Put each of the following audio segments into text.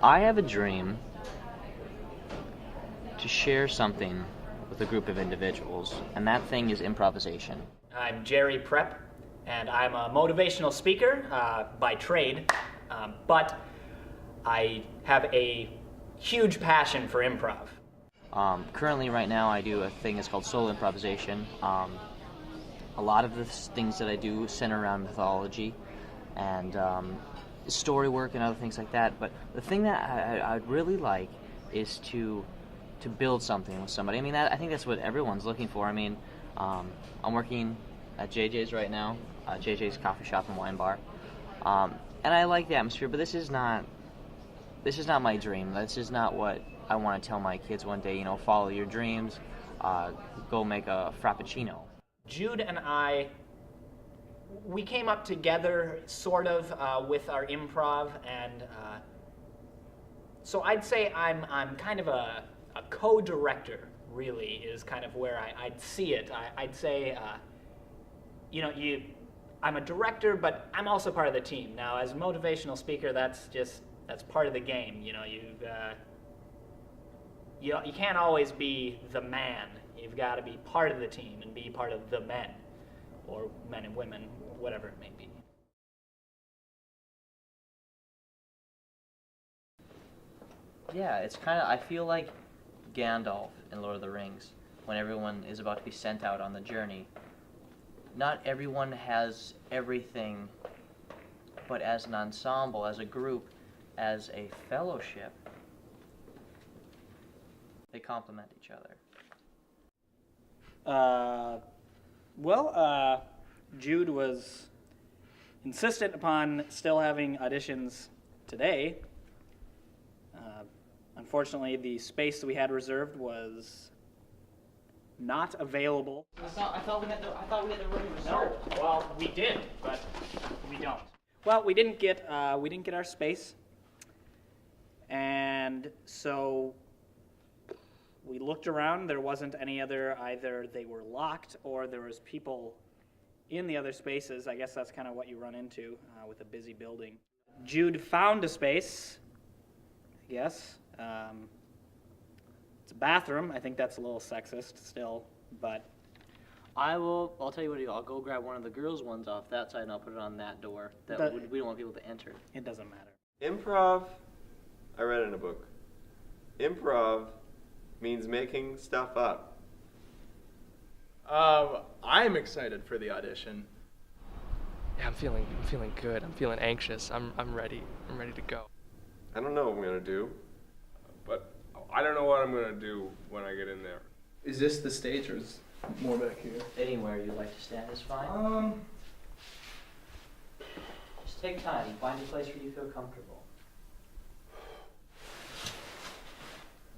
I have a dream to share something with a group of individuals, and that thing is improvisation. I'm Jerry Prep, and I'm a motivational speaker by trade, but I have a huge passion for improv. Currently, right now, I do a thing that's called solo improvisation. A lot of the things that I do center around mythology and story work and other things like that. But the thing that I'd really like is to build something with somebody. I mean, I think that's what everyone's looking for. I mean, I'm working at JJ's right now, JJ's Coffee Shop and Wine Bar, and I like the atmosphere. But this is not my dream. This is not what I want to tell my kids one day. You know, follow your dreams, go make a frappuccino. Jude and I, we came up together sort of with our improv, and so I'd say I'm kind of a co-director, really, is kind of where I'd see it. I'd say, I'm a director, but I'm also part of the team. Now, as a motivational speaker, that's part of the game. You know, you can't always be the man. You've got to be part of the team and be part of the men, or men and women, whatever it may be. Yeah, it's kind of, I feel like Gandalf in Lord of the Rings, when everyone is about to be sent out on the journey. Not everyone has everything, but as an ensemble, as a group, as a fellowship, they complement each other. Jude was insistent upon still having auditions today. Unfortunately, the space that we had reserved was not available. I thought we had the room reserved. No, well, we did, but we don't. Well, we didn't get our space, and so we looked around. There wasn't any other. Either they were locked or there was people in the other spaces. I guess that's kind of what you run into with a busy building. Jude found a space, I guess. It's a bathroom. I think that's a little sexist still, but I'll tell you what, I'll go grab one of the girls' ones off that side and I'll put it on that door. We don't want people to enter. It doesn't matter. Improv, I read in a book. Improv means making stuff up. I'm excited for the audition. Yeah, I'm feeling good. I'm feeling anxious. I'm ready. I'm ready to go. I don't know what I'm gonna do. But I don't know what I'm gonna do when I get in there. Is this the stage or is more back here? Anywhere you'd like to stand is fine. Just take time. Find a place where you feel comfortable.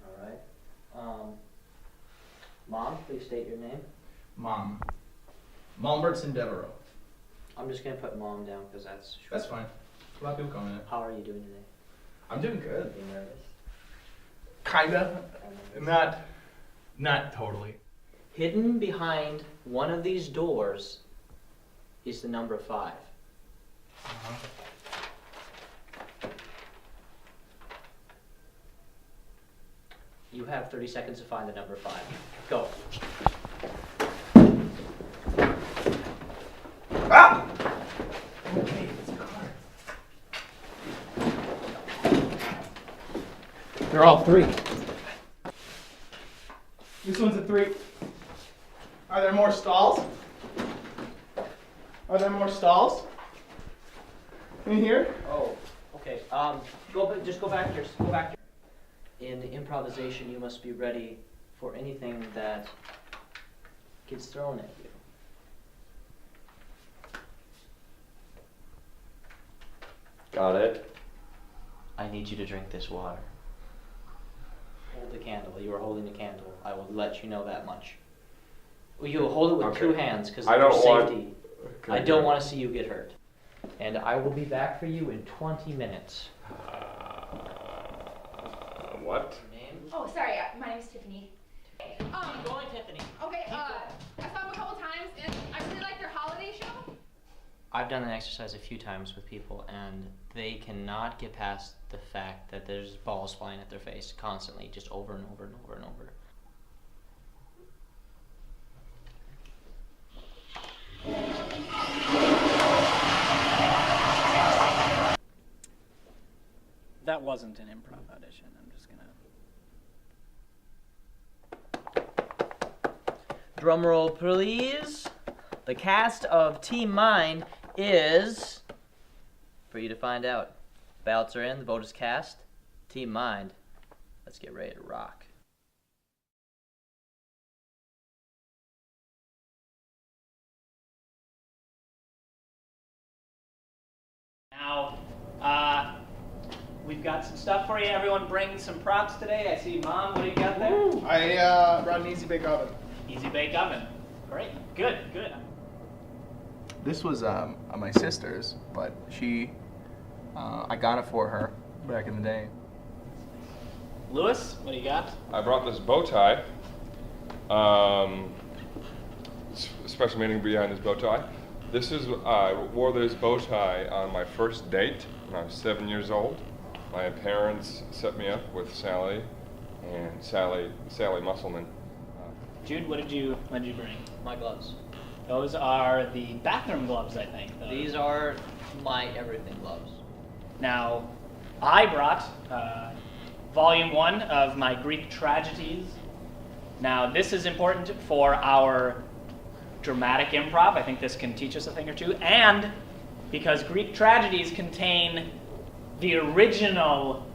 All right. Mom, please state your name. Mom. Malmbertson Devereaux. I'm just gonna put Mom down because that's short. That's fine. A lot of people call me that. How are you doing today? I'm doing good. Are you nervous? Kinda. Not totally. Hidden behind one of these doors is the number 5. You have 30 seconds to find the number 5. Go. Ah! Okay, it's a card. They're all 3. This one's a 3. Are there more stalls? Are there more stalls? In here? Oh, okay. Just go back here. Go back here. In improvisation, you must be ready for anything that gets thrown at you. Got it. I need you to drink this water. Hold the candle. You are holding the candle. I will let you know that much. You will hold it with 2 hands because of your safety. I don't want to see you get hurt. And I will be back for you in 20 minutes. What? Name? Oh, sorry. My name's Tiffany. Keep going, Tiffany. Okay. I saw them a couple times, and I really like their holiday show. I've done an exercise a few times with people, and they cannot get past the fact that there's balls flying at their face constantly, just over and over and over and over. That wasn't an improv audition. I'm just gonna. Drum roll, please. The cast of TeaMind is, for you to find out. Ballots are in, the vote is cast. TeaMind. Let's get ready to rock. Now, we've got some stuff for you. Everyone bring some props today. I see Mom, what do you got there? I brought an easy bake oven. Easy bake oven. Great. Good. This was my sister's, but I got it for her back in the day. Lewis, what do you got? I brought this bow tie. Special meaning behind this bow tie. This is I wore this bow tie on my first date when I was 7 years old. My parents set me up with Sally and Sally Musselman. Jude, what did you bring? My gloves. Those are the bathroom gloves, I think. These are my everything gloves. Now, I brought volume 1 of my Greek tragedies. Now, this is important for our dramatic improv. I think this can teach us a thing or two. And because Greek tragedies contain the original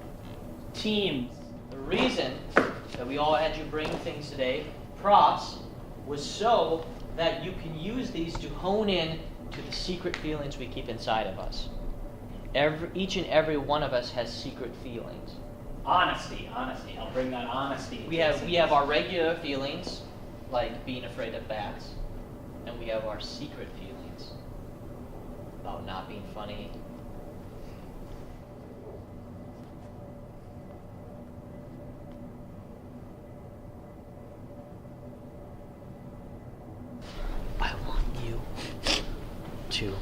teams. The reason that we all had you bring things today, props, was so that you can use these to hone in to the secret feelings we keep inside of us. Each and every one of us has secret feelings. Honesty. I'll bring that honesty. We have our regular feelings, like being afraid of bats, and we have our secret feelings about not being funny. I want you to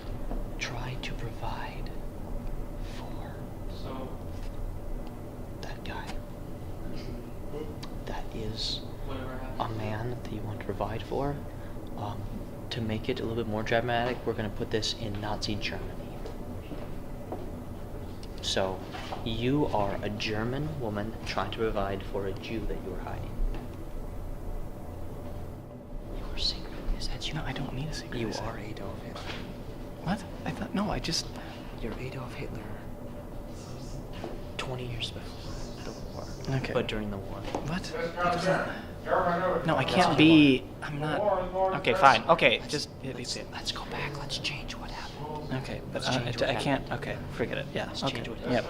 try to provide for that guy. That is a man that you want to provide for. To make it a little bit more dramatic, we're going to put this in Nazi Germany. So, you are a German woman trying to provide for a Jew that you are hiding. You are secret. Is that you? No, I don't need a secret. You are Adolf Hitler. What? I thought, no, I just... You're Adolf Hitler 20 years before the war. Okay. But during the war. What? No, I can't be... I'm not... Okay, fine. Okay, just... Let's go back. Let's change what happened. Okay, but Let's change what I can't... happened. Okay, forget it. Yeah, Let's okay. change what Yep.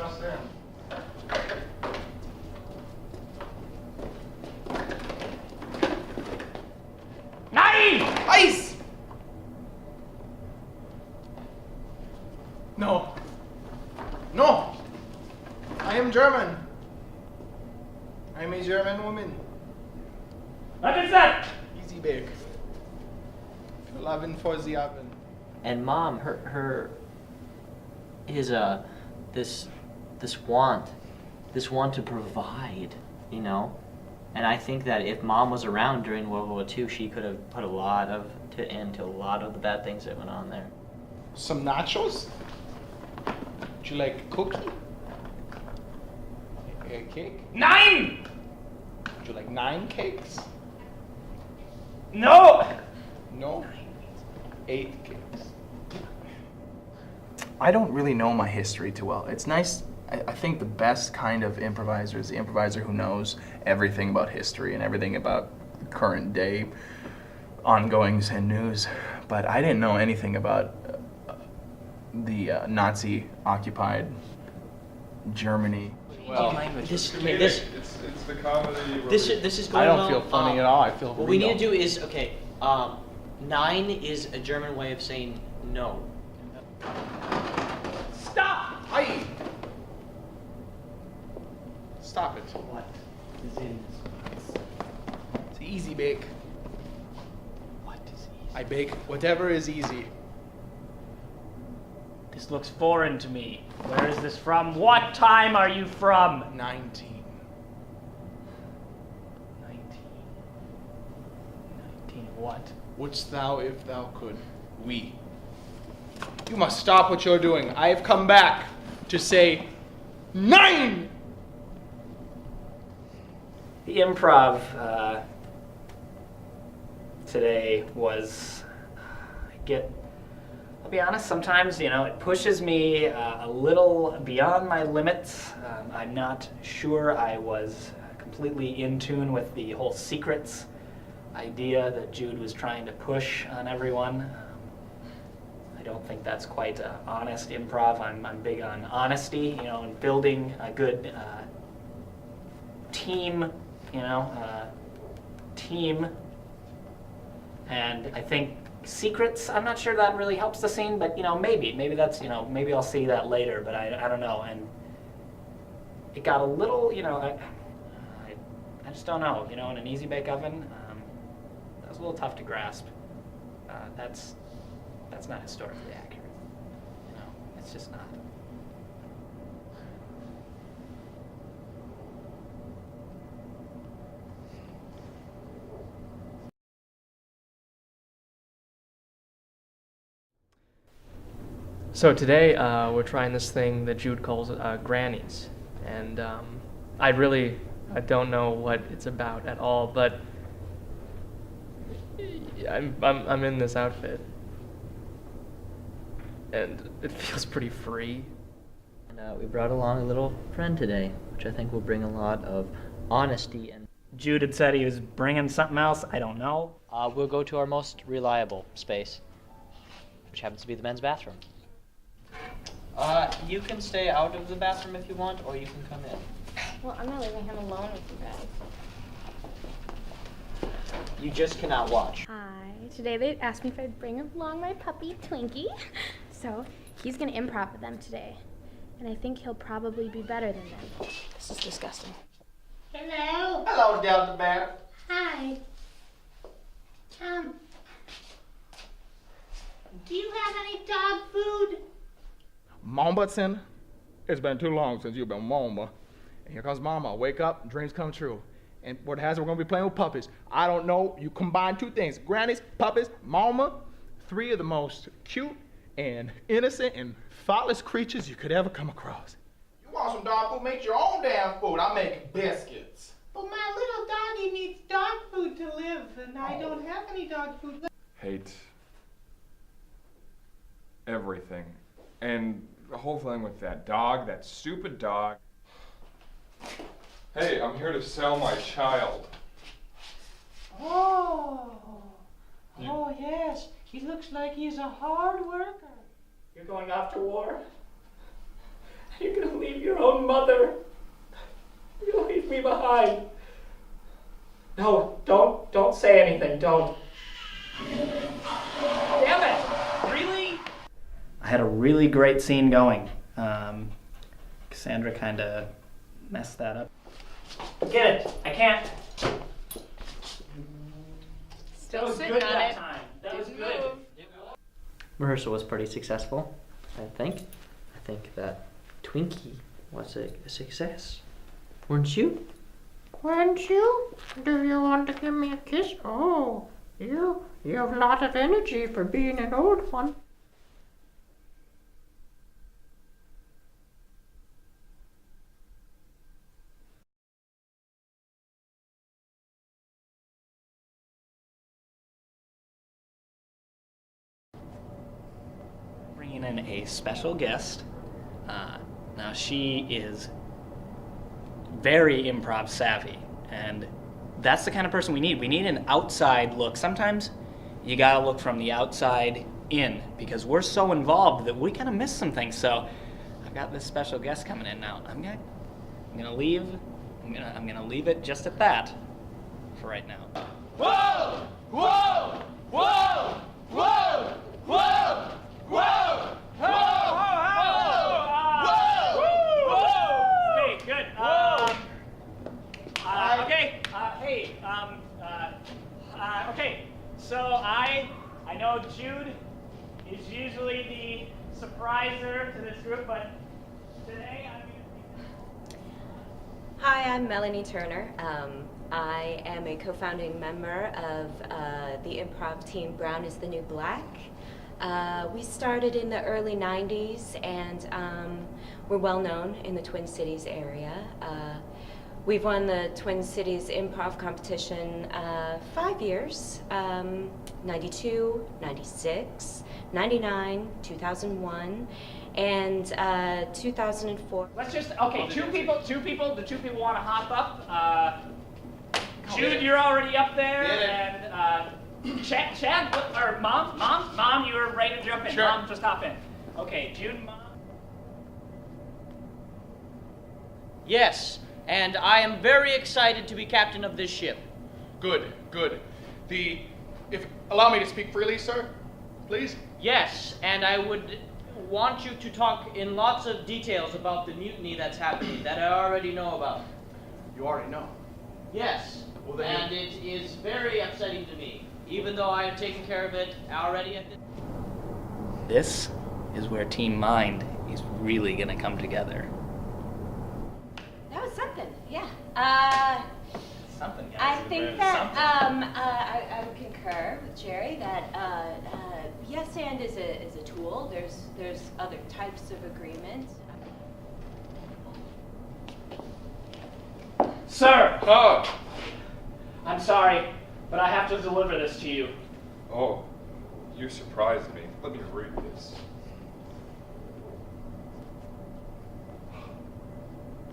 Nein! Ice! No. No! I am German. I am a German woman. What is that? Easy bake. 11 for the oven. And Mom, this want to provide, you know. And I think that if Mom was around during World War II, she could have put end to a lot of the bad things that went on there. Some nachos? Would you like a cookie? A cake? Nein! Would you like 9 cakes? No! No? 8 cakes. I don't really know my history too well. It's nice. I think the best kind of improviser is the improviser who knows everything about history and everything about current day ongoings and news. But I didn't know anything about the Nazi-occupied Germany. Well, This it's the comedy. Where this is going I don't well. feel funny at all. I feel What we real. need to do is, okay, 9 is a German way of saying no. Stop! Aye. Stop it. What is in It's easy bake. what is he? I bake whatever is easy. This looks foreign to me. Where is this from? What time are you from? 19. 19 what? Wouldst thou if thou could? We. You must stop what you're doing. I have come back to say 9! The improv today was, I'll be honest, sometimes, it pushes me a little beyond my limits. I'm not sure I was completely in tune with the whole secrets idea that Jude was trying to push on everyone. I don't think that's quite honest improv. I'm big on honesty, and building a good team, team. And I think secrets, I'm not sure that really helps the scene, but maybe that's, maybe I'll see that later, but I don't know. And it got a little, I just don't know, in an easy bake oven, that was a little tough to grasp. That's not historically accurate. It's just not. So today we're trying this thing that Jude calls grannies, and I don't know what it's about at all, but I'm in this outfit, and it feels pretty free. And we brought along a little friend today, which I think will bring a lot of honesty. And Jude had said he was bringing something else. I don't know. we'll go to our most reliable space, which happens to be the men's bathroom. You can stay out of the bathroom if you want, or you can come in. Well, I'm not leaving him alone with you guys. You just cannot watch. Hi. Today they asked me if I'd bring along my puppy, Twinkie. So he's going to improv with them today. And I think he'll probably be better than them. This is disgusting. Hello. Hello, Delta Bear. Hi. Do you have any dog food? Mombason, it's been too long since you've been Mamba. And here comes Mama. Wake up, dreams come true. And what has we're gonna be playing with puppies. I don't know, you combine two things. Grannies, puppies, Mama, 3 of the most cute and innocent and thoughtless creatures you could ever come across. You want some dog food? Make your own damn food. I'm making biscuits. But my little doggy needs dog food to live, and I don't have any dog food left. Hate everything. And the whole thing with that dog, that stupid dog. Hey, I'm here to sell my child. Oh. Oh, yes. He looks like he's a hard worker. You're going off to war? You're going to leave your own mother? You're going to leave me behind? No, don't say anything, don't. Damn it! Really? I had a really great scene going. Cassandra kind of messed that up. Get it! I can't. Still sitting good on that it. time. That was Didn't good. move. Rehearsal was pretty successful, I think. I think that Twinkie was a success. Weren't you? Weren't you? Do you want to give me a kiss? Oh, you have a lot of energy for being an old one. Bringing in a special guest. Now she is very improv savvy, and that's the kind of person we need. We need an outside look. Sometimes you gotta look from the outside in, because we're so involved that we kind of miss some things. So I've got this special guest coming in now. I'm gonna leave it just at that for right now. Whoa! Whoa! Whoa! Whoa! Whoa! Whoa! Hey, good. Okay. Okay. So I know Jude is usually the surpriser to this group, but today I'm Hi, I'm Melanie Turner. I am a co-founding member of the improv team Brown is the New Black. We started in the early 90s and we're well known in the Twin Cities area. We've won the Twin Cities improv competition 5 years, 92, 96, 99, 2001, and 2004. Let's just, okay, two people, the two people want to hop up. Jude, you're already up there, and Chad, or Mom, you were ready to jump in. Sure. Mom, just hop in. Okay, Jude and Mom. Yes, and I am very excited to be captain of this ship. Good. Allow me to speak freely, sir, please. Yes, and I would want you to talk in lots of details about the mutiny that's happening that I already know about. You already know. Yes, Well, then and it is very upsetting to me, even though I have taken care of it already. This is where TeaMind is really gonna come together. That was something, yeah. Something, guys. I think that I would concur with Jerry that yes and is a tool. There's other types of agreement. Sir, Oh! I'm sorry, but I have to deliver this to you. Oh, you surprised me. Let me read this.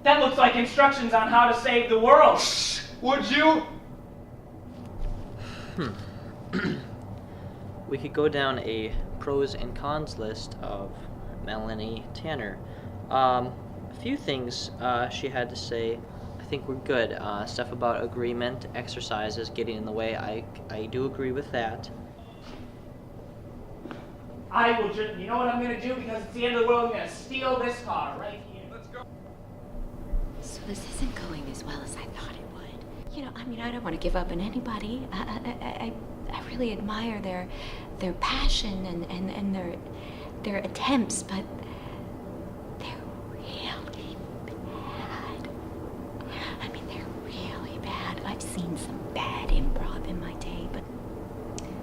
That looks like instructions on how to save the world. Would you? We could go down a pros and cons list of Melanie Tanner. A few things she had to say I think we're good. Stuff about agreement, exercises, getting in the way, I do agree with that. I will just, you know what I'm going to do? Because it's the end of the world, I'm going to steal this car right here. Let's go. So this isn't going as well as I thought it would. You know, I mean, I don't want to give up on anybody. I really admire their passion and their attempts, but they're really bad. I mean, they're really bad. I've seen some bad improv in my day, but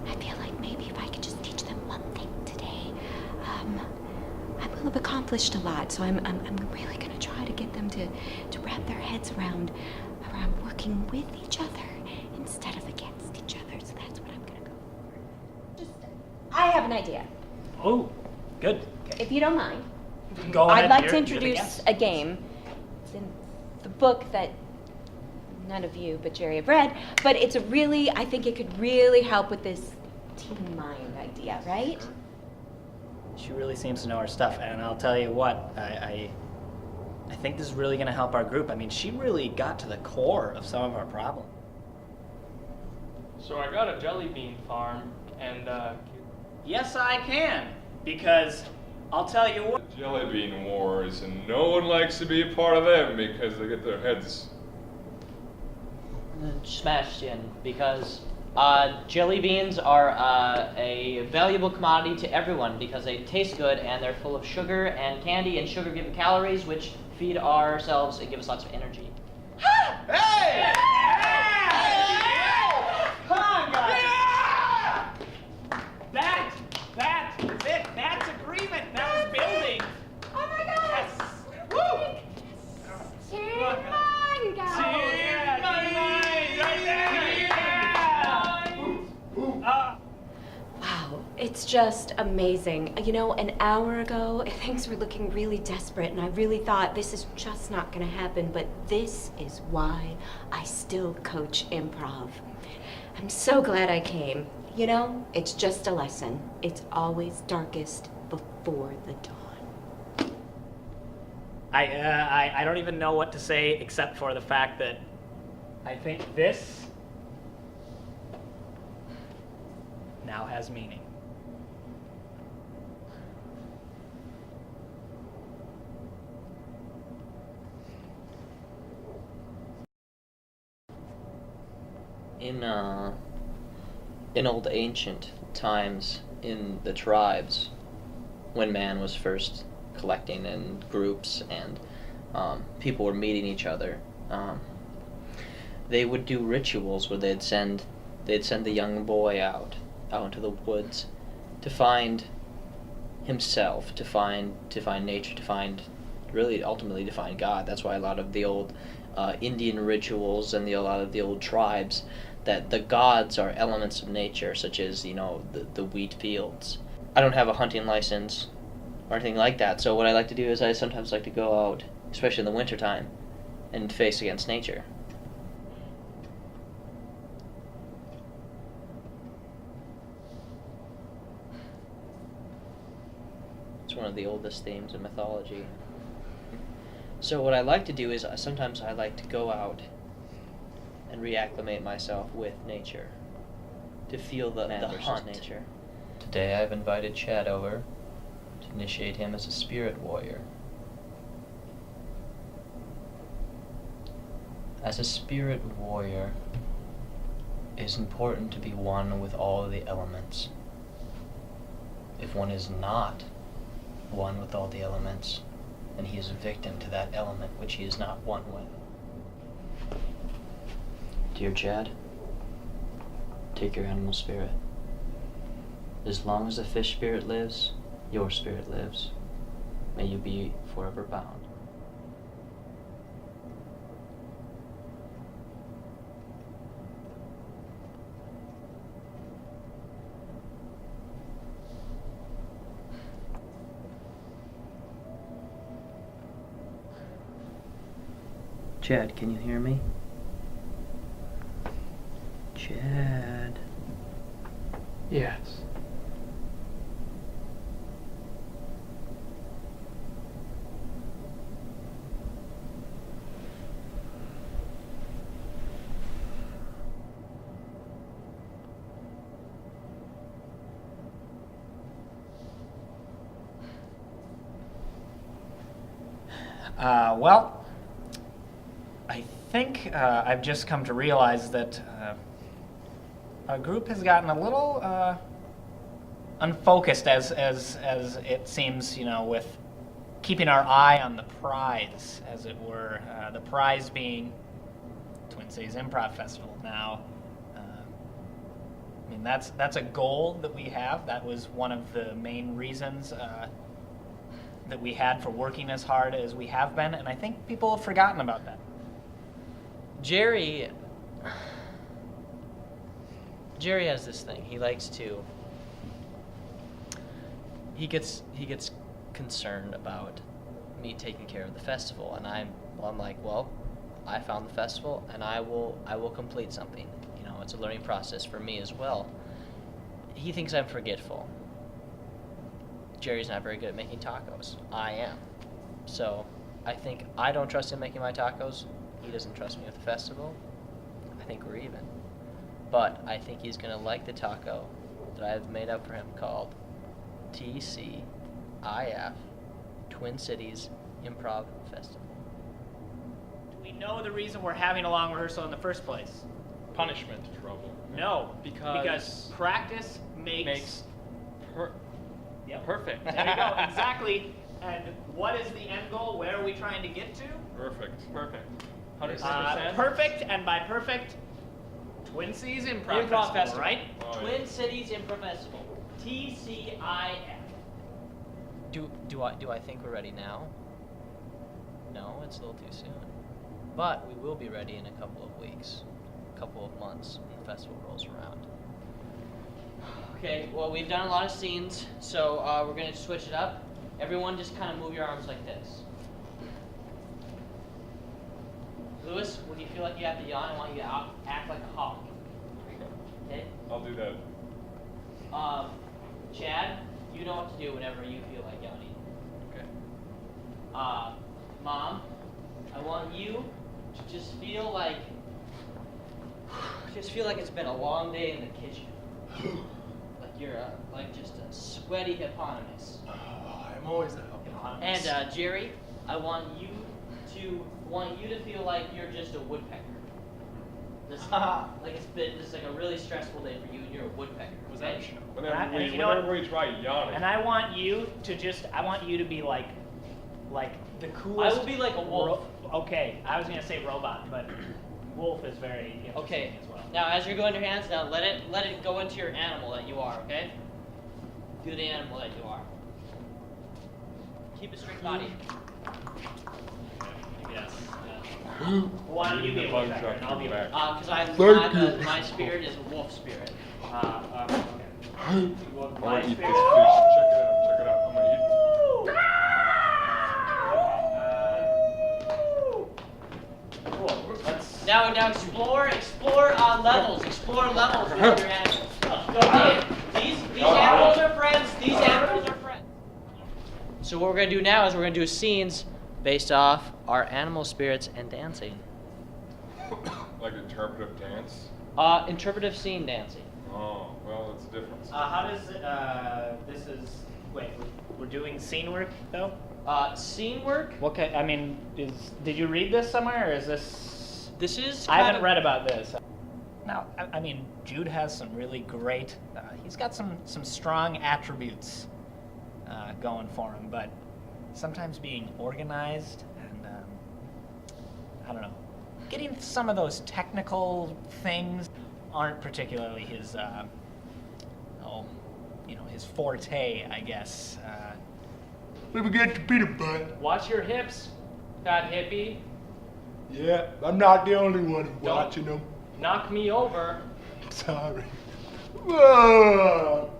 I feel like maybe if I could just teach them one thing today, I will have accomplished a lot. So I'm really going to try to get them to wrap their heads around working with each other instead of against each other. So that's what I'm going to go for. I have an idea. Oh, good. Okay. If you don't mind, Go ahead. I'd like You're to the introduce guest. a game. It's in the book that none of you but Jerry have read, but it's I think it could really help with this TeaMind idea, right? She really seems to know her stuff, and I'll tell you what, I think this is really going to help our group. I mean, she really got to the core of some of our problems. So I got a jelly bean farm, and Yes, I can. Because I'll tell you what. Jelly bean wars, and no one likes to be a part of them because they get their heads Smashed in, because jelly beans are a valuable commodity to everyone because they taste good and they're full of sugar and candy, and sugar give calories which feed ourselves and give us lots of energy. Hey! Come on, guys. That is it. That's agreement. That was building. Oh my God! Yes. Woo! TeaMind, guys! TeaMind, right there. Yeah. Wow, it's just amazing. You know, an hour ago, things were looking really desperate, and I really thought this is just not going to happen, but this is why I still coach improv. I'm so glad I came. You know, it's just a lesson. It's always darkest before the dawn. I don't even know what to say except for the fact that I think this now has meaning. In old ancient times, in the tribes, when man was first collecting in groups and people were meeting each other, they would do rituals where they'd send the young boy out into the woods to find himself, to find nature, to find, really ultimately to find God. That's why a lot of the old Indian rituals and a lot of the old tribes, that the gods are elements of nature, such as, the wheat fields. I don't have a hunting license or anything like that, so what I like to do is I sometimes like to go out, especially in the wintertime, and face against nature. It's one of the oldest themes in mythology. So what I like to do is sometimes I like to go out and reacclimate myself with nature, to feel the hunt. Nature. Today I've invited Chad over to initiate him as a spirit warrior. As a spirit warrior, it is important to be one with all the elements. If one is not one with all the elements, then he is a victim to that element which he is not one with. Dear Chad, take your animal spirit. As long as the fish spirit lives, your spirit lives. May you be forever bound. Chad, can you hear me? Chad. Yes. Well, I think I've just come to realize that our group has gotten a little unfocused, as it seems, with keeping our eye on the prize, as it were. The prize being Twin Cities Improv Festival. Now, I mean, that's a goal that we have. That was one of the main reasons that we had for working as hard as we have been, and I think people have forgotten about that. Jerry has this thing. He likes to. He gets concerned about me taking care of the festival, and I'm like, well, I found the festival, and I will complete something. It's a learning process for me as well. He thinks I'm forgetful. Jerry's not very good at making tacos. I am. So I think I don't trust him making my tacos. He doesn't trust me with the festival. I think we're even. But I think he's going to like the taco that I've made up for him called TCIF, Twin Cities Improv Festival. Do we know the reason we're having a long rehearsal in the first place? Punishment, trouble. No, Because practice makes Yep. perfect. There you go, exactly. And what is the end goal? Where are we trying to get to? Perfect. 100%. Perfect, and by perfect, Twin Cities Improv Festival, right? Oh, Twin Cities Improv Festival. TCIF. Do I think we're ready now? No, it's a little too soon. But we will be ready in a couple of weeks, a couple of months when the festival rolls around. Okay, well, we've done a lot of scenes, so we're going to switch it up. Everyone just kind of move your arms like this. Lewis, when you feel like you have to yawn, I want you to act like a hawk. Okay? I'll do that. Chad, you know what to do whenever you feel like yawning. Okay. Mom, I want you to just feel like it's been a long day in the kitchen. Like you're like just a sweaty hippopotamus. I'm always a hippopotamus. And Jerry, I want you to feel like you're just a woodpecker. This is like a really stressful day for you, and you're a woodpecker. Was that? Okay? Whenever we try yawning. And I want you to be like the coolest. I will be like a wolf. Okay, I was gonna say robot, but wolf is very interesting Okay. as well. Now, as you're going your hands, now let it go into your animal that you are. Okay? Do the animal that you are. Keep a straight body. Yes. Why don't you be a woodpecker and I'll be a Because my spirit is a wolf spirit. okay. I'm gonna eat this fish. Check it out. I'm gonna eat. Cool. Let's. Now explore levels. Explore levels with your animals. Okay. These animals are friends. These animals are friends. So what we're gonna do now is we're gonna do scenes based off our animal spirits and dancing. Like interpretive dance. Interpretive scene dancing. Oh, well, it's a difference. How does we're doing scene work though? Scene work. Okay, I mean, did you read this somewhere, or is this? This is. I haven't read about this. Now, I mean, Jude has some really great. He's got some strong attributes going for him, but sometimes being organized and I don't know, getting some of those technical things aren't particularly his his forte, I guess. Let me get your peanut butter. Watch your hips, fat hippie. Yeah, I'm not the only one watching them. Knock me over. Sorry. Whoa.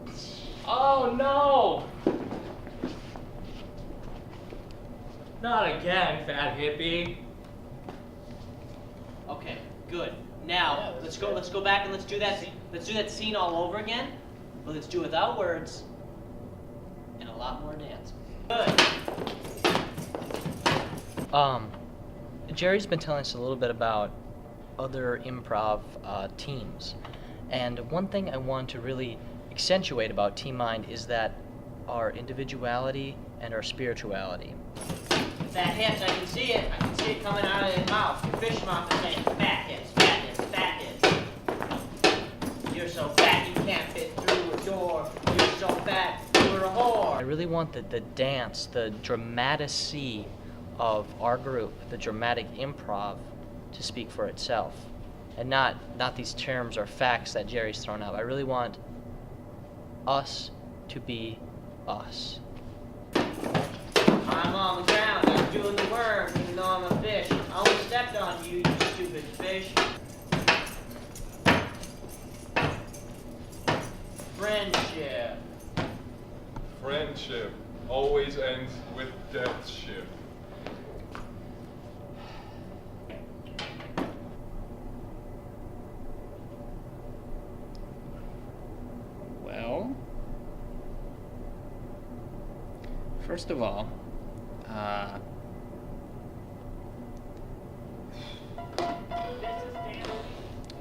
Oh no! Not again, fat hippie. Okay, good. Now let's go back and let's do that scene all over again. But let's do it without words and a lot more dance. Good. Jerry's been telling us a little bit about other improv teams, and one thing I want to really accentuate about TeaMind is that our individuality and our spirituality. Fat hips, I can see it. I can see it coming out of his mouth. Your fish mouth is saying fat hips, fat hips, fat hips. You're so fat you can't fit through a door. You're so fat you're a whore. I really want the dance, the dramatic-y of our group, the dramatic improv, to speak for itself. And not these terms or facts that Jerry's thrown out. I really want us to be us. I'm on the ground, I'm doing the worm, even though I'm a fish. I only stepped on you, you stupid fish. Friendship. Friendship always ends with deathship. Well, first of all,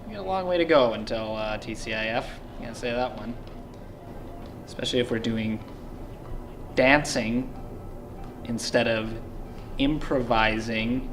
we got a long way to go until TCIF. I'm gonna say that one. Especially if we're doing dancing instead of improvising.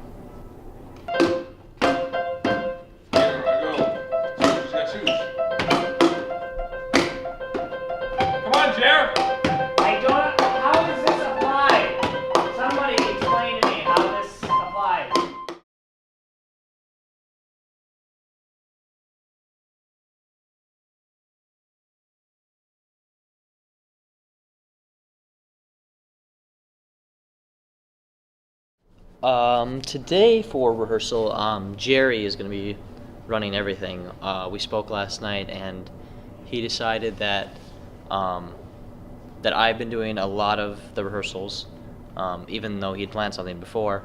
Today for rehearsal, Jerry is going to be running everything. We spoke last night, and he decided that that I've been doing a lot of the rehearsals, even though he'd planned something before,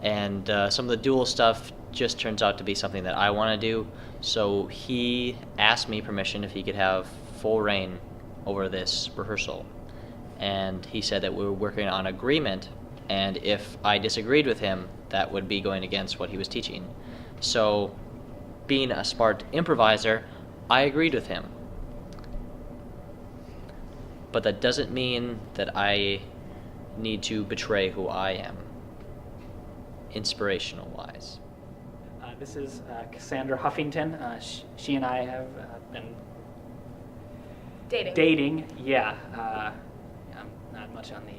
and some of the dual stuff just turns out to be something that I want to do. So he asked me permission if he could have full reign over this rehearsal, and he said that we were working on agreement. And if I disagreed with him, that would be going against what he was teaching. So, being a smart improviser, I agreed with him. But that doesn't mean that I need to betray who I am, inspirational-wise. This is Cassandra Huffington. She and I have been dating. Yeah. I'm not much on the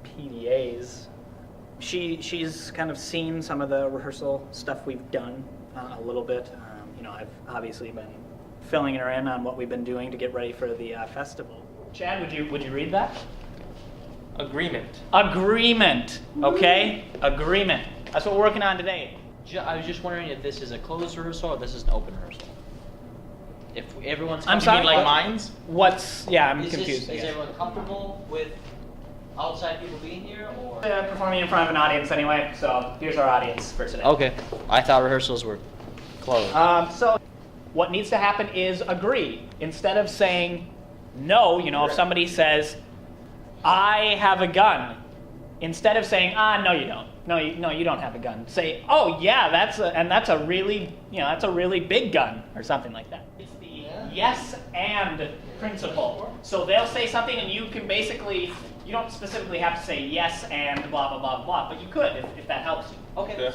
PDAs. She's kind of seen some of the rehearsal stuff we've done a little bit. I've obviously been filling her in on what we've been doing to get ready for the festival. Chad, would you read that? Agreement. Agreement. Okay. Agreement. That's what we're working on today. I was just wondering if this is a closed rehearsal or this is an open rehearsal. If everyone's I'm sorry. like mines? I'm confused. Is everyone comfortable with outside people being here, or performing in front of an audience anyway? So here's our audience for today. Okay. I thought rehearsals were closed. So what needs to happen is agree. Instead of saying no, if somebody says, I have a gun, instead of saying, no you don't. No, you don't have a gun. Say, oh yeah, that's a really big gun, or something like that. It's the yes and principle. So they'll say something and you can basically, you don't specifically have to say yes and blah, blah, blah, blah, but you could if that helps you. Okay. Yeah.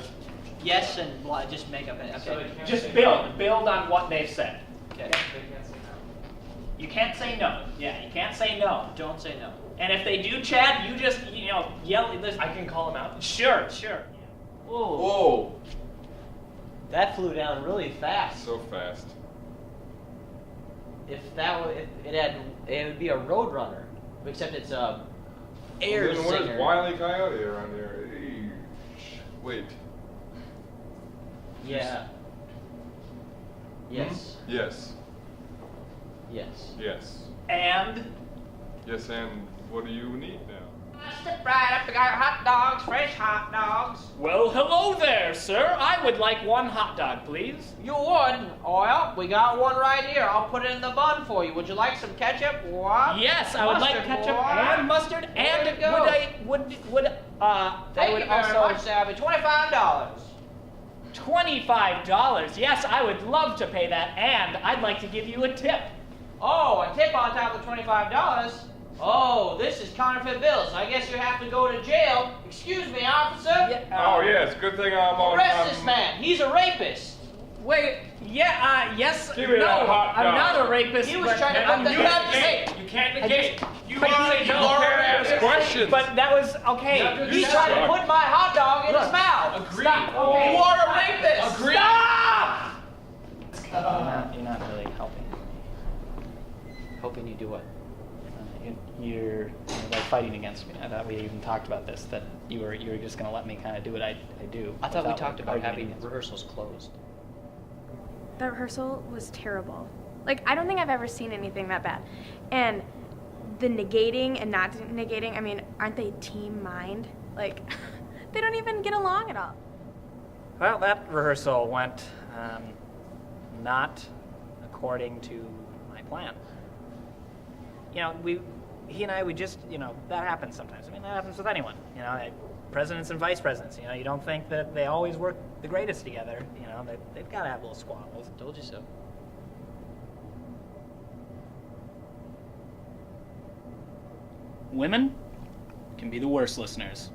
Yes and blah, just make up an. Okay. Just build on what they've said. Okay. You can't say no. Yeah, you can't say no. Don't say no. And if they do, Chad, you just, yell. I can call them out? Sure. Whoa. Whoa. That flew down really fast. So fast. If it would be a road runner, except it's a air Then singer. where's Wile E. Coyote around here? Wait. Yeah. Yes. Yes. Yes. Yes. And? Yes, and what do you need now? Step right up, we got hot dogs, fresh hot dogs. Well, hello there, sir. I would like one hot dog, please. You would? Well, we got one right here. I'll put it in the bun for you. Would you like some ketchup? What? Yes, I would like Mustard, ketchup boy. and mustard, and to go. I would also also Savvy. $25. $25. Yes, I would love to pay that, and I'd like to give you a tip. Oh, a tip on top of the $25? Oh, this is counterfeit bills. I guess you have to go to jail. Excuse me, officer. Oh, yes, good thing I'm on. Arrest this man. He's a rapist. Wait, yes, Give me no, that hot I'm dog. not a rapist. He was trying to put the You can't negate. You can't ask questions. But that was, okay. He's trying to put my hot dog in his mouth. Agree. Stop, okay. You are a rapist. Agree. Stop! You're not really helping. Hoping you do what? You're like fighting against me. I thought we even talked about this, that you were just going to let me kind of do what I do. I thought we without, talked like, about arguing having against me. rehearsals closed. The rehearsal was terrible. Like, I don't think I've ever seen anything that bad. And the negating and not negating, I mean, aren't they TeaMind? Like, they don't even get along at all. Well, that rehearsal went not according to my plan. He and I, we just, that happens sometimes. I mean, that happens with anyone. Presidents and vice presidents, you don't think that they always work the greatest together. They've got to have little squabbles. Told you so. Women can be the worst listeners.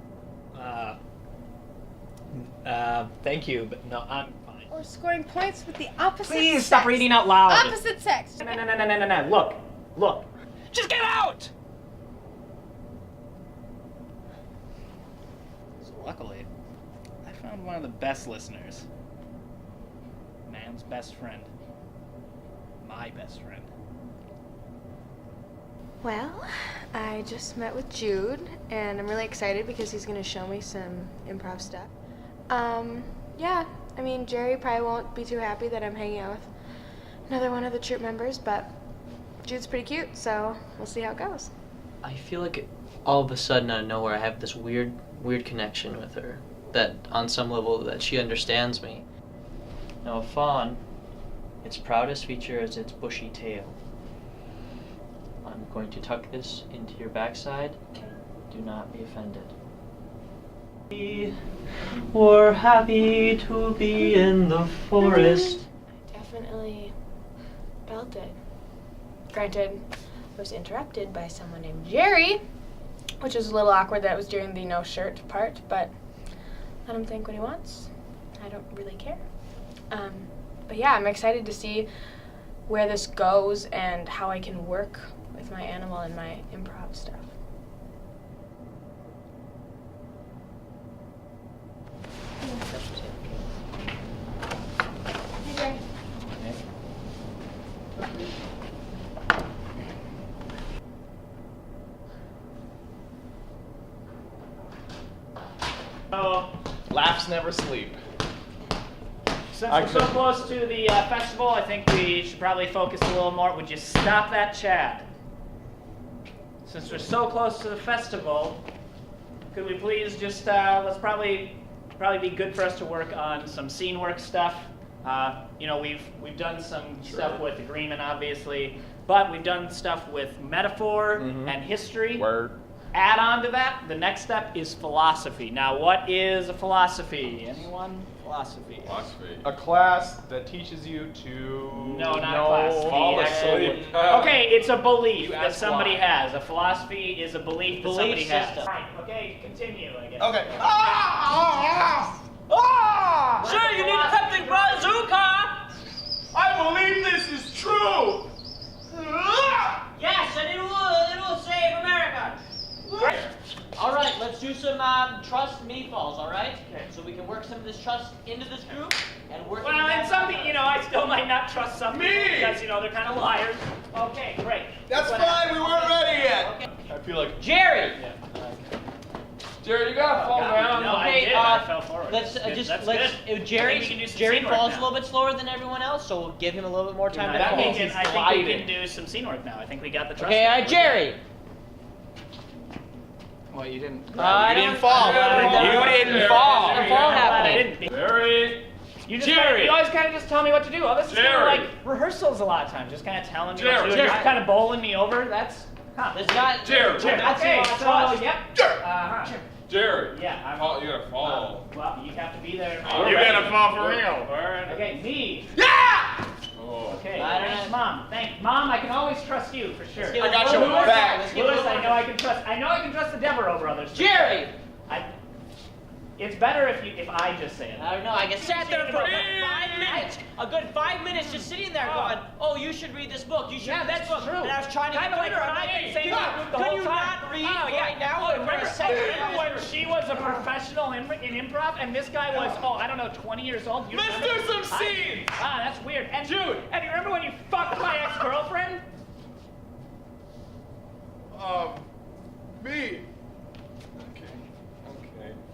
Thank you, but no, I'm fine. Or scoring points with the opposite Please sex. stop reading out loud. Opposite sex. No. Look. Just get out! So luckily, I found one of the best listeners. Man's best friend. My best friend. Well, I just met with Jude, and I'm really excited because he's going to show me some improv stuff. Yeah, I mean, Jerry probably won't be too happy that I'm hanging out with another one of the troupe members, but Jude's pretty cute, so we'll see how it goes. I feel like all of a sudden out of nowhere I have this weird connection with her. That on some level that she understands me. Now a fawn, its proudest feature is its bushy tail. I'm going to tuck this into your backside. Do not be offended. We were happy to be in the forest. I definitely felt it. Granted, I was interrupted by someone named Jerry, which was a little awkward that it was during the no shirt part, but let him think what he wants. I don't really care. But yeah, I'm excited to see where this goes and how I can work with my animal and my improv stuff. So, Laughs never sleep. since we're so close to the festival, I think we should probably focus a little more. Would you stop that, Chad? Since we're so close to the festival, could we please just let's probably be good for us to work on some scene work stuff. You know, we've done some stuff with agreement, obviously, but we've done stuff with metaphor and history. Word. Add on to that, the next step is philosophy. Now, what is a philosophy? Anyone? Philosophy. A class that teaches you to No, not a class. Fall asleep. Okay, it's a belief You that ask somebody why. has. A philosophy is a belief that somebody has. system. Right, okay, continue, I guess. Okay. Sir, you need a Peptic bazooka! I believe this is true. Yes, and it will save America. All right, let's do some trust me falls, all right? Okay. So we can work some of this trust into this group and work. Well, and some people, you know, I still might not trust some people Me! because, you know, they're kind of liars. Okay, great. That's What fine. happened? We weren't ready yet. Okay. I feel like Jerry. Jerry, you gotta fall down. No, I Okay, did. I fell forward. Let's That's good. just That's let's. good. Jerry I think we can do some Jerry scene work falls now. a little bit slower than everyone else, so we'll give him a little bit more time to I fall. think we can gliding. do some scene work now. I think we got the trust. Okay, all now. right, Jerry. Well, you didn't. I you don't- didn't fall. You didn't fall. A fall I happening. didn't. Jerry. You just Jerry. you always kind of just tell me what to do. Oh, this is kind of Jerry. like rehearsals a lot of times. Just kind of telling me what Jerry. to do. Just Jerry. kind of bowling me over. That's This guy. Jerry. That's okay. a So trust. yep. Jerry. Yeah. You gotta fall. Well, you have to be there. You gotta fall for real. Okay, me. Oh. Okay. I don't Thanks, know. Mom. Mom, I can always trust you for sure. Let's give I got it a your little more back. time. Let's give it a Lewis, little I know I can trust. I know I can trust the Devereaux brothers. Jerry. It's better if I just say it. I don't know. I just sat there for a good 5 minutes. A good 5 minutes just sitting there going, "Oh, you should read this book. You should Yeah, read that's this book." true. And I was trying to Kind get of like her. when I've been saying that the Could whole you time. not read Oh, yeah. right now? Oh, And for a second, remember when she was a professional in improv and this guy was, I don't know, 20 years old? You Let's remember? do some scenes. That's weird. And Dude. And you remember when you fucked my ex-girlfriend? Me.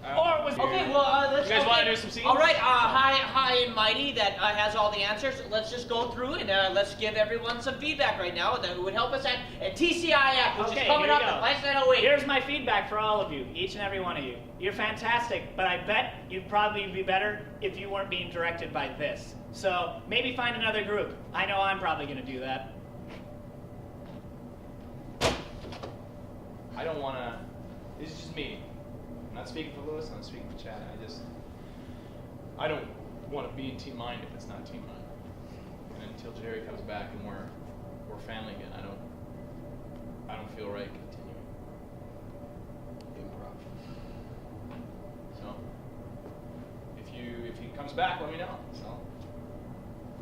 Or it was... Okay, well, let's. You guys okay. wanna do some scenes? All right, high and mighty that has all the answers. Let's just go through and let's give everyone some feedback right now that would help us at TCIF, which is coming here up we the go. last night of the week. Here's my feedback for all of you, each and every one of you. You're fantastic, but I bet you'd probably be better if you weren't being directed by this. So maybe find another group. I know I'm probably going to do that. I don't want to. This is just me. I'm not speaking for Lewis. I'm not speaking for Chad. I don't want to be in TeaMind if it's not TeaMind. And until Jerry comes back and we're family again, I don't feel right continuing improv. So if he comes back, let me know. So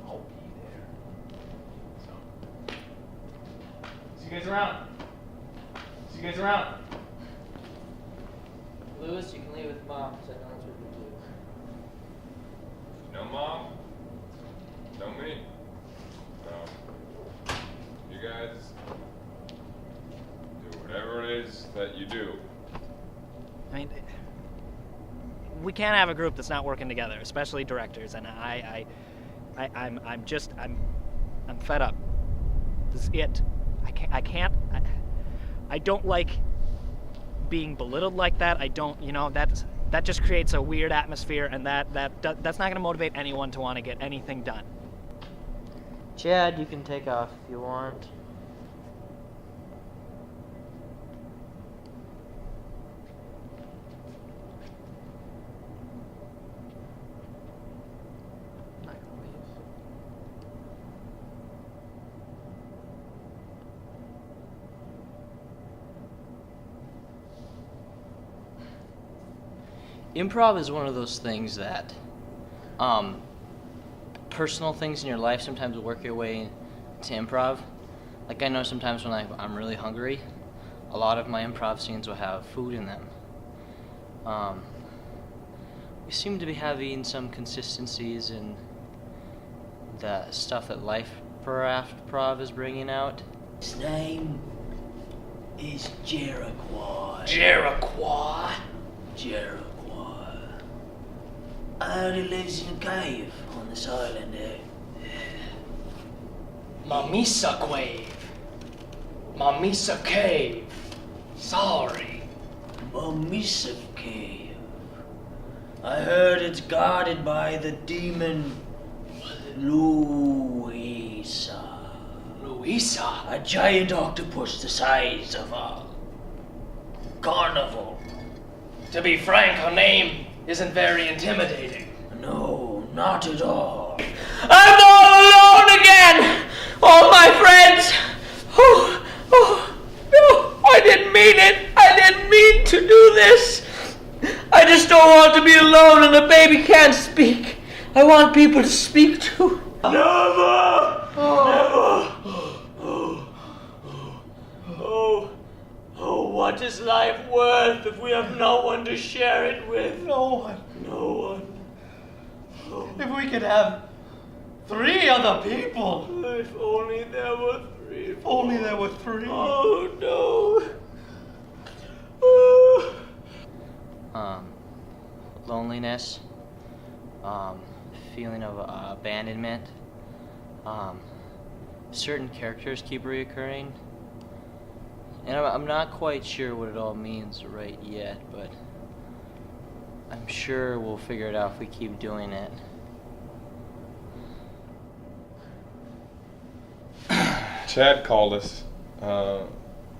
I'll be there. So see you guys around. See you guys around. Lewis, you can leave with Mom, so I know that's what we do. No mom. No me. So you guys do whatever it is that you do. I mean, we can't have a group that's not working together, especially directors. And I'm fed up. This is it. I don't like being belittled like that. I don't, that just creates a weird atmosphere, and that's not going to motivate anyone to want to get anything done. Chad, you can take off if you want. Not gonna leave. Improv is one of those things that personal things in your life sometimes work your way to improv. Like I know sometimes when I'm really hungry, a lot of my improv scenes will have food in them. We seem to be having some consistencies in the stuff that Life Improv is bringing out. His name is Jericho. Jericho. I heard he lives in a cave on this island here. Mamisa Cave. Sorry. Mamisa Cave. I heard it's guarded by the demon Louisa. A giant octopus the size of a carnival. To be frank, her name isn't very intimidating. No, not at all. I'm all alone again! All my friends! No, I didn't mean it! I didn't mean to do this! I just don't want to be alone and the baby can't speak. I want people to speak to. Never! Oh, what is life worth if we have no one to share it with? No one. If we could have 3 other people. If only there were 3. Oh, no. Loneliness, feeling of abandonment. Certain characters keep reoccurring. And I'm not quite sure what it all means right yet, but I'm sure we'll figure it out if we keep doing it. Chad called us a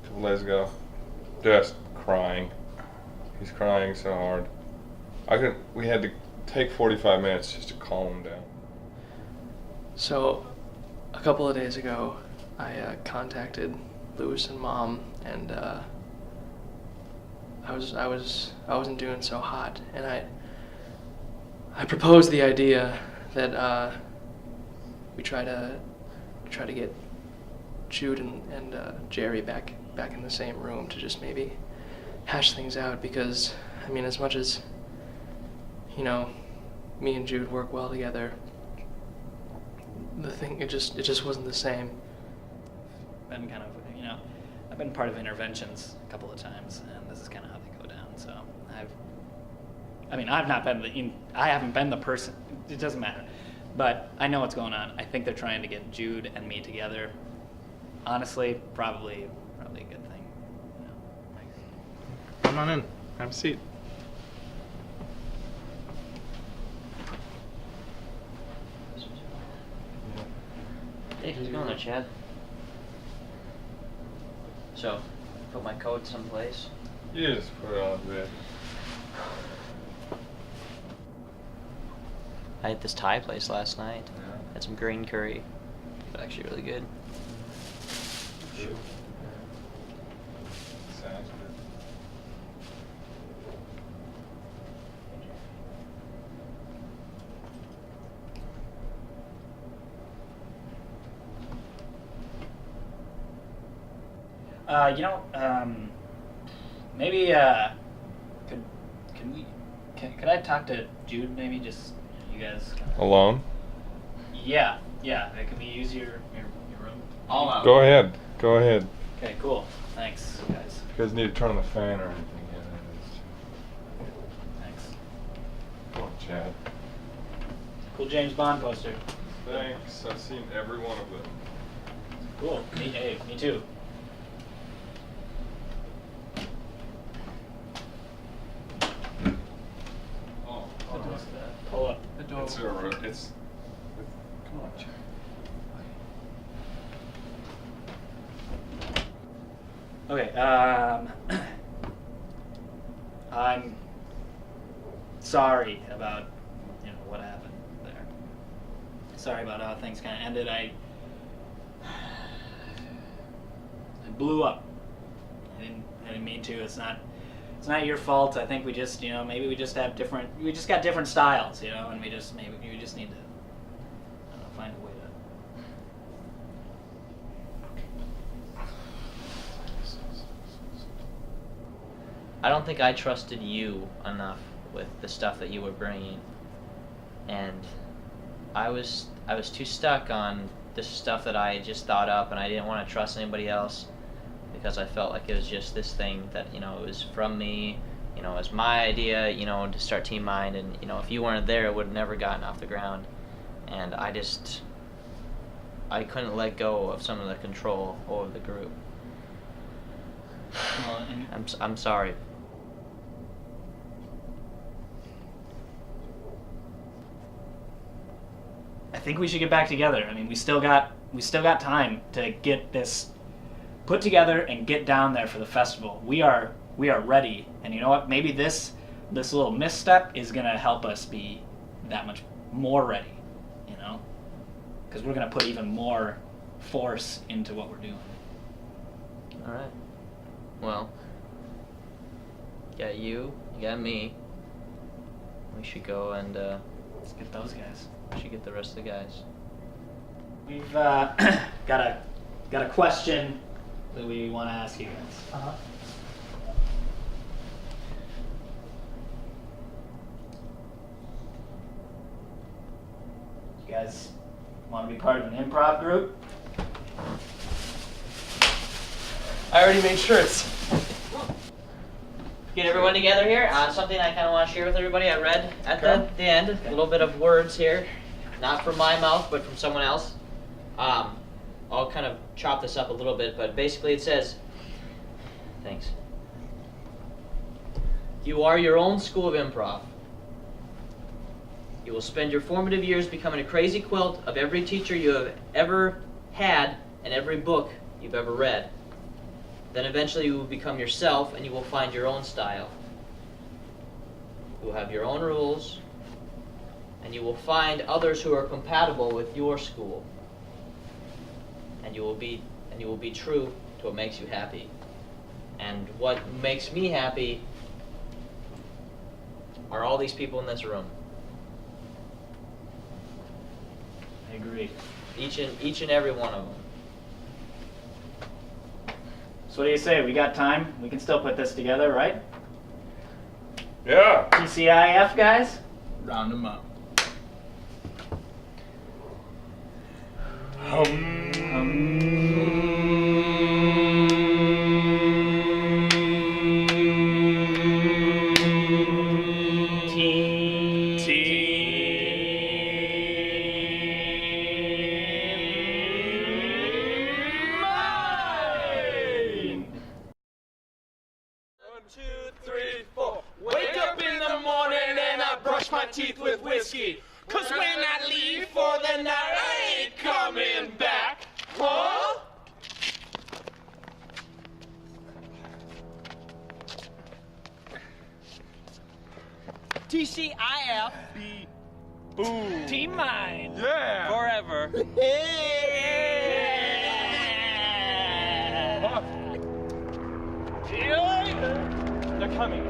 couple days ago, just crying. He's crying so hard. We had to take 45 minutes just to calm him down. So, a couple of days ago, I contacted Lewis and Mom, and I wasn't doing so hot, and I proposed the idea that we try to get Jude and Jerry back in the same room to just maybe hash things out, because I mean, as much as me and Jude work well together, it just wasn't the same. Been kind of, I've been part of interventions a couple of times, and this is kind of how they go down. So I haven't been the person. It doesn't matter, but I know what's going on. I think they're trying to get Jude and me together. Honestly, probably a good thing. Come on in. Have a seat. Hey, how's it going there, Chad? So, put my coat someplace. You just put it on bed. I had this Thai place last night. Had some green curry. It was actually really good. Good. Sounds good. Maybe could I talk to Jude? Maybe just you guys. Alone? Yeah. Can we use your room? All out. Go ahead. Okay, cool. Thanks, guys. You guys need to turn on the fan or anything. Thanks. Come on, Chad. Cool James Bond poster. Thanks. I've seen every one of them. Cool. Me too. Pull up. The door. It's come on, Chad. Okay, I'm sorry about, what happened there. Sorry about how things kind of ended. I blew up. I didn't mean to. It's not It's not your fault. I think we just, maybe we just got different styles, and we just need to, I don't know, find a way to. I don't think I trusted you enough with the stuff that you were bringing, and I was too stuck on the stuff that I had just thought up, and I didn't want to trust anybody else because I felt like it was just this thing that it was from me, it was my idea, to start TeaMind, and if you weren't there, it would have never gotten off the ground, and I couldn't let go of some of the control over the group. Well, I'm sorry. I think we should get back together. I mean, we still got time to get this put together and get down there for the festival. We are ready, and you know what? Maybe this little misstep is gonna help us be that much more ready. Because we're gonna put even more force into what we're doing. All right. Well, you got me. We should go and let's get those guys. We should get the rest of the guys. We've got a question that we want to ask you guys. You guys want to be part of an improv group? I already made shirts. Get everyone together here. Something I kind of want to share with everybody. I read at the end a little bit of words here, not from my mouth, but from someone else. I'll kind of chop this up a little bit, but basically it says, thanks. You are your own school of improv. You will spend your formative years becoming a crazy quilt of every teacher you have ever had and every book you've ever read. Then eventually you will become yourself and you will find your own style. You will have your own rules and you will find others who are compatible with your school. And you will be true to what makes you happy. And what makes me happy are all these people in this room. I agree. Each and every one of them. So what do you say? We got time? We can still put this together, right? Yeah. TCIF guys? Round them up. Teeth with whiskey, 'cause when I leave for the night, I ain't coming back, huh? TCIF. Boom. TeaMind. Yeah. Forever. See you later. They're coming.